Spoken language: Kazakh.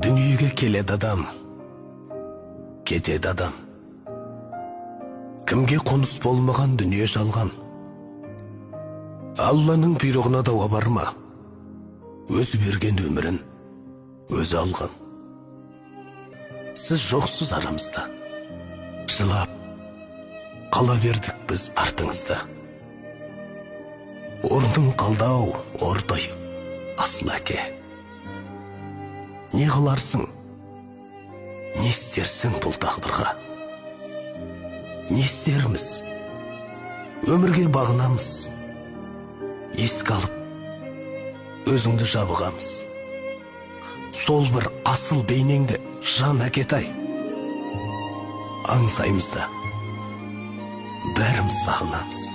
Дүниеге келеді адам, кетеді адам. Кімге қоныс болмаған дүние жалған. Алланың бұйрығына дауа барма, өзі берген өмірін өзі алған. Сіз жоқсыз арамызда, жылап қала бердік біз артыңызда. Орның қалдау, ортайып, асыл әке. Не қыларсың, не істерсің бұл тағдырға? Не істерміз, өмірге бағынамыз, еске алып, өзіңді жабығамыз. Сол бір асыл бейнеңді жан әкетай, аңсаймыз да, бәріміз сағынамыз.